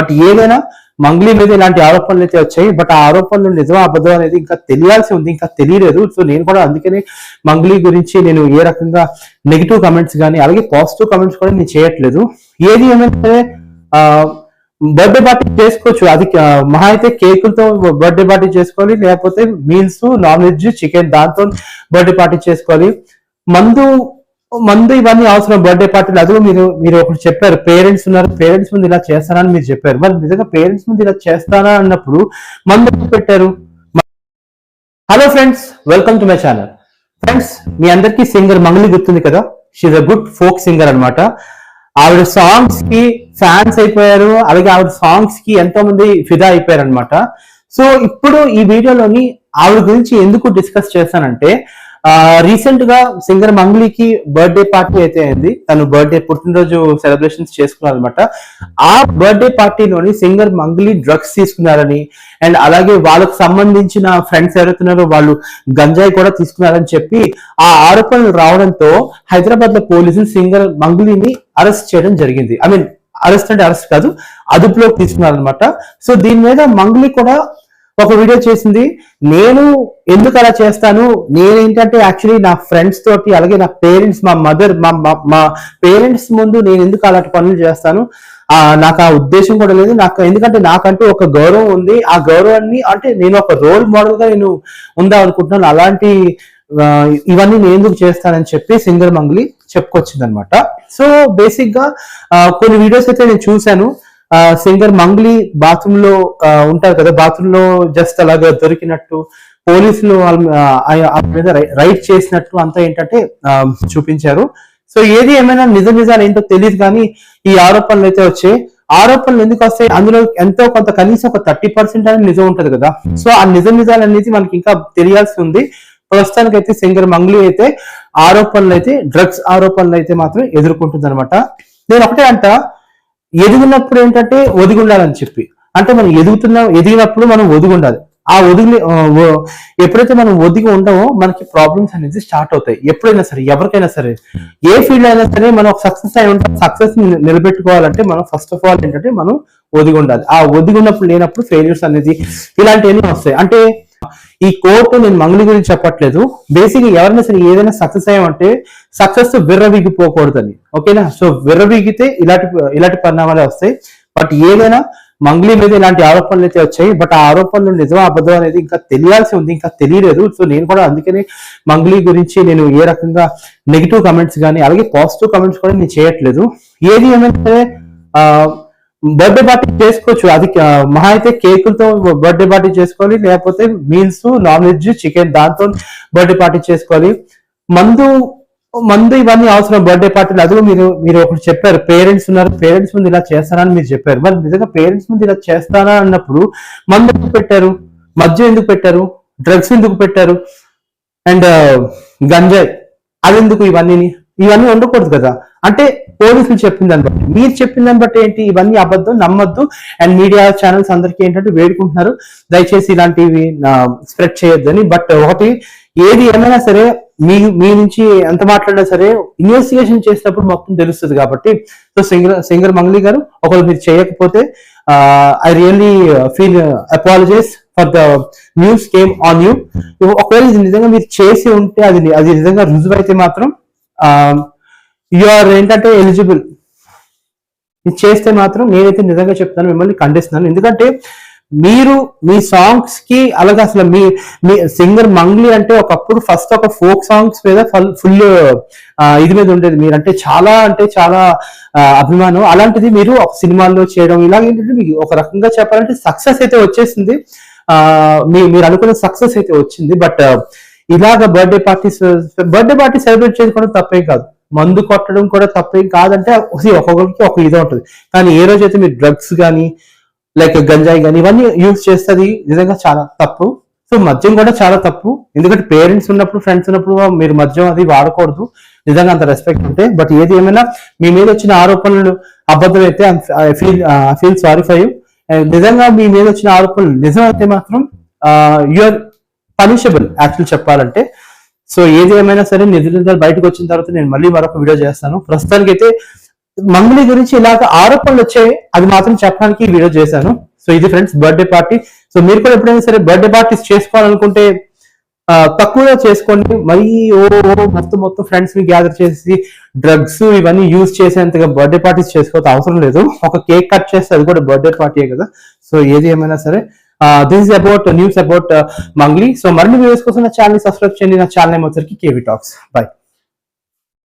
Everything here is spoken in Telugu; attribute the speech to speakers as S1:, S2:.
S1: బట్ ఏదైనా మంగ్లీ మీద ఇలాంటి ఆరోపణలు అయితే వచ్చాయి. బట్ ఆ ఆరోపణలు నిజమా అబద్ధం అనేది ఇంకా తెలియాల్సి ఉంది, ఇంకా తెలియలేదు. సో నేను కూడా అందుకని మంగ్లీ గురించి నేను ఏ రకంగా నెగిటివ్ కమెంట్స్ కానీ అలాగే పాజిటివ్ కమెంట్స్ కూడా నేను చేయట్లేదు. ఏది ఏమైతే బర్త్డే పార్టీ చేసుకోవచ్చు, అది మహా అయితే కేకులతో బర్త్డే పార్టీ చేసుకోవాలి, లేకపోతే మీల్స్ నాన్ వెజ్ చికెన్ దాంతో బర్త్డే పార్టీ చేసుకోవాలి. మందు మందు ఇవన్నీ అవసరం బర్త్డే పార్టీలు. అది మీరు మీరు ఒకటి చెప్పారు, పేరెంట్స్ ఉన్నారు, పేరెంట్స్ ముందు ఇలా చేస్తారా అని మీరు చెప్పారు. మరి నిజంగా పేరెంట్స్ ముందు ఇలా చేస్తారా అన్నప్పుడు మందు పెట్టారు. Hello friends, welcome to my channel. Friends, మీ అందరికీ సింగర్ మంగ్లీ గుర్తుంది కదా. She's a good folk singer అన్నమాట. ఆవిడ సాంగ్స్ కి ఫ్యాన్స్ అయిపోయారు, అలాగే ఆవిడ సాంగ్స్ కి ఎంతో మంది ఫిదా అయిపోయారు అనమాట. సో ఇప్పుడు ఈ వీడియోలోని ఆవిడ గురించి ఎందుకు డిస్కస్ చేస్తానంటే, రీసెంట్ గా సింగర్ మంగ్లీకి బర్త్డే పార్టీ అయితే అయింది. తను బర్త్డే పుట్టినరోజు సెలబ్రేషన్స్ చేసుకున్నారు అనమాట. ఆ బర్త్డే పార్టీలోని సింగర్ మంగ్లీ డ్రగ్స్ తీసుకున్నారని అండ్ అలాగే వాళ్ళకు సంబంధించిన ఫ్రెండ్స్ ఎవరైతున్నారో వాళ్ళు గంజాయి కూడా తీసుకున్నారని చెప్పి ఆ ఆరోపణలు రావడంతో హైదరాబాద్ లో పోలీసులు సింగర్ మంగ్లీని అరెస్ట్ చేయడం జరిగింది. ఐ మీన్ అరెస్ట్ అంటే అరెస్ట్ కాదు, అదుపులోకి తీసుకున్నారనమాట. సో దీని మీద మంగ్లీ కూడా ఒక వీడియో చేసింది. నేను ఎందుకు అలా చేస్తాను, నేనేంటంటే యాక్చువల్లీ నా ఫ్రెండ్స్ తోటి అలాగే నా పేరెంట్స్, మా మదర్, మా పేరెంట్స్ ముందు నేను ఎందుకు అలాంటి పనులు చేస్తాను, నాకు ఆ ఉద్దేశం కూడా లేదు. నాకు ఎందుకంటే నాకంటూ ఒక గౌరవం ఉంది. ఆ గౌరవాన్ని అంటే నేను ఒక రోల్ మోడల్ గా నేను ఉందా అనుకుంటున్నాను. అలాంటి ఇవన్నీ నేను ఎందుకు చేస్తానని చెప్పి సింగర్ మంగ్లీ చెప్పుకొచ్చింది అనమాట. సో బేసిక్ గా కొన్ని వీడియోస్ అయితే నేను చూశాను. సింగర్ మంగ్లీ బాత్రూమ్ లో ఉంటారు కదా, బాత్రూమ్ లో జస్ట్ అలాగా దొరికినట్టు పోలీసులు మీద రైడ్ చేసినట్టు అంతా ఏంటంటే చూపించారు. సో ఏది ఏమైనా నిజాలు ఏంటో తెలియదు, కానీ ఈ ఆరోపణలు అయితే వచ్చాయి. ఆరోపణలు ఎందుకు వస్తాయి, అందులో ఎంతో కొంత కనీసం ఒక 30% అనేది నిజం ఉంటది కదా. సో ఆ నిజాలు అనేది మనకి ఇంకా తెలియాల్సి ఉంది. ప్రస్తుతానికి అయితే సింగర్ మంగ్లీ అయితే ఆరోపణలు అయితే డ్రగ్స్ ఆరోపణలు అయితే మాత్రం ఎదుర్కొంటుంది అనమాట. నేను ఒకటే అంట, ఎదిగినప్పుడు ఏంటంటే ఒదిగి ఉండాలని చెప్పి, అంటే మనం ఎదిగినప్పుడు మనం ఒదిగి ఉండాలి. ఆ ఎప్పుడైతే మనం ఒదిగి ఉండమో మనకి ప్రాబ్లమ్స్ అనేది స్టార్ట్ అవుతాయి. ఎప్పుడైనా సరే, ఎవరికైనా సరే, ఏ ఫీల్డ్ అయినా సరే మనం సక్సెస్ అయి ఉంటాం. సక్సెస్ నిలబెట్టుకోవాలంటే మనం ఫస్ట్ ఆఫ్ ఆల్ ఏంటంటే మనం ఒదిగి ఉండాలి. ఆ ఒదిగి ఉన్నప్పుడు లేనప్పుడు ఫెయిల్యూర్స్ అనేది ఇలాంటివన్నీ వస్తాయి. అంటే ఈ కోర్టు నేను మంగ్లీ గురించి చెప్పట్లేదు, బేసిక్ గా ఎవరైనా సరే ఏదైనా సక్సెస్ అయ్యామంటే సక్సెస్ విర్రవీగిపోకూడదని, ఓకేనా. సో విర్రవీగితే ఇలాంటి పరిణామాలే వస్తాయి. బట్ ఏదైనా మంగ్లీ మీద ఇలాంటి ఆరోపణలు అయితే వచ్చాయి. బట్ ఆ ఆరోపణలు నిజమా అబద్ధం అనేది ఇంకా తెలియాల్సి ఉంది, ఇంకా తెలియలేదు. సో నేను కూడా అందుకని మంగ్లీ గురించి నేను ఏ రకంగా నెగిటివ్ కమెంట్స్ కానీ అలాగే పాజిటివ్ కమెంట్స్ కూడా నేను చేయట్లేదు. ఏది ఏమైతే బర్త్డే పార్టీ చేసుకోవచ్చు, అది మహా అయితే కేకులతో బర్త్డే పార్టీ చేసుకోవాలి, లేకపోతే మీల్స్ నాన్ వెజ్ చికెన్ దాంతో బర్త్డే పార్టీ చేసుకోవాలి. మందు ఇవన్నీ అవసరం బర్త్డే పార్టీలు. అది మీరు ఒకటి చెప్పారు, పేరెంట్స్ ఉన్నారు, పేరెంట్స్ ముందు ఇలా చేస్తారా అని మీరు చెప్పారు. మరి నిజంగా పేరెంట్స్ ముందు ఇలా చేస్తారా అన్నప్పుడు మందు ఎందుకు పెట్టారు, మద్యం ఎందుకు పెట్టారు, డ్రగ్స్ ఎందుకు పెట్టారు, అండ్ గంజాయి అది ఎందుకు, ఇవన్నీ ఉండకూడదు కదా. అంటే పోలీసులు చెప్పిన దాన్ని బట్టి, మీరు చెప్పిన దాన్ని బట్టి ఏంటి, ఇవన్నీ అబద్ధం, నమ్మొద్దు. అండ్ మీడియా ఛానల్స్ అందరికీ ఏంటంటే వేడుకుంటున్నారు, దయచేసి ఇలాంటివి స్ప్రెడ్ చేయొద్దని. బట్ ఒకటి, ఏది ఏమైనా సరే మీ నుంచి ఎంత మాట్లాడినా సరే ఇన్వెస్టిగేషన్ చేసినప్పుడు మొత్తం తెలుస్తుంది కాబట్టి. సో సింగర్ మంగ్లీ గారు, ఒకవేళ మీరు చేయకపోతే I really feel apologise for the news came on you. ఒకవేళ ఇది నిజంగా మీరు చేసి ఉంటే, అది నిజంగా రుజువు అయితే మాత్రం యూఆర్ ఏంటంటే ఎలిజిబుల్. ఇది చేస్తే మాత్రం నేనైతే నిజంగా చెప్తాను, మిమ్మల్ని ఖండిస్తున్నాను. ఎందుకంటే మీరు మీ సాంగ్స్ కి అలాగే అసలు మీ సింగర్ మంగ్లీ అంటే ఒకప్పుడు ఫస్ట్ ఒక ఫోక్ సాంగ్స్ మీద ఫుల్ ఇది మీద ఉండేది. మీరంటే చాలా అభిమానం. అలాంటిది మీరు ఒక సినిమాల్లో చేయడం ఇలాగేంటంటే మీకు ఒక రకంగా చెప్పాలంటే సక్సెస్ అయితే వచ్చేసింది, మీరు అనుకున్న సక్సెస్ అయితే వచ్చింది. బట్ ఇలాగ బర్త్డే పార్టీ సెలబ్రేట్ చేసుకోవడం తప్పేం కాదు, మందు కొట్టడం కూడా తప్పేం కాదంటే ఒక్కొక్కరికి ఒక ఇదే ఉంటుంది. కానీ ఏ రోజైతే మీరు డ్రగ్స్ కానీ లైక్ గంజాయి కానీ ఇవన్నీ యూజ్ చేస్తుంది నిజంగా చాలా తప్పు. సో మద్యం కూడా చాలా తప్పు, ఎందుకంటే పేరెంట్స్ ఉన్నప్పుడు, ఫ్రెండ్స్ ఉన్నప్పుడు మీరు మద్యం అది వాడకూడదు, నిజంగా అంత రెస్పెక్ట్ ఉంటే. బట్ ఏది ఏమైనా మీ మీద వచ్చిన ఆరోపణలు అబద్ధం అయితే I feel sorry for you. నిజంగా మీ మీద వచ్చిన ఆరోపణలు నిజం అయితే మాత్రం యూఆర్ పనిషబుల్ యాక్చువల్ చెప్పాలంటే. సో ఏది ఏమైనా సరే నిజాలు బయటకు వచ్చిన తర్వాత నేను మళ్ళీ మరొక వీడియో చేస్తాను. ప్రస్తుతానికి అయితే మంగ్లీ గురించి ఇలాగ ఆరోపణలు వచ్చాయి, అది మాత్రం చెప్పడానికి ఈ వీడియో చేశాను. సో ఇది ఫ్రెండ్స్ బర్త్డే పార్టీ. సో మీరు కూడా ఎప్పుడైనా సరే బర్త్డే పార్టీస్ చేసుకోవాలనుకుంటే తక్కువగా చేసుకోండి. మరీ మొత్తం ఫ్రెండ్స్ ని గ్యాదర్ చేసి డ్రగ్స్ ఇవన్నీ యూజ్ చేసేంతగా బర్త్డే పార్టీస్ చేసుకోవాల్సిన అవసరం లేదు. ఒక కేక్ కట్ చేస్తే అది కూడా బర్త్డే పార్టీయే కదా. సో ఏది ఏమైనా సరే this is about news about Mangli. So మరిన్ని వీడియోస్ కోసం నా ఛానల్ సబ్స్క్రైబ్ చేయండి. నా ఛానల్ వచ్చరికి కేవీ టాక్స్. బై.